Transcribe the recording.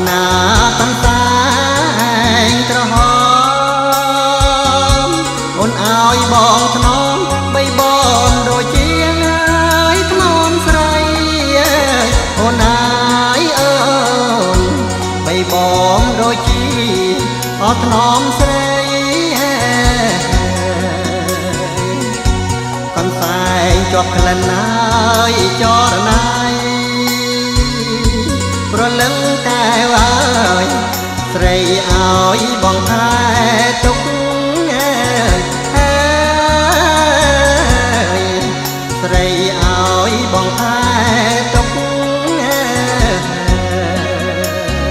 ណាតាំងតែងក្រហមអូនឲ្យបងថ្នមបីបងដូចជាហើយថ្នមស្រីអូនហើយអើយបីបងដូចជាអត់ថ្នមស្រីកន្សែងជាប់ក្លិនហើយចរណៃប្រលឹងតែអើយស្រីឲ្យបងថែ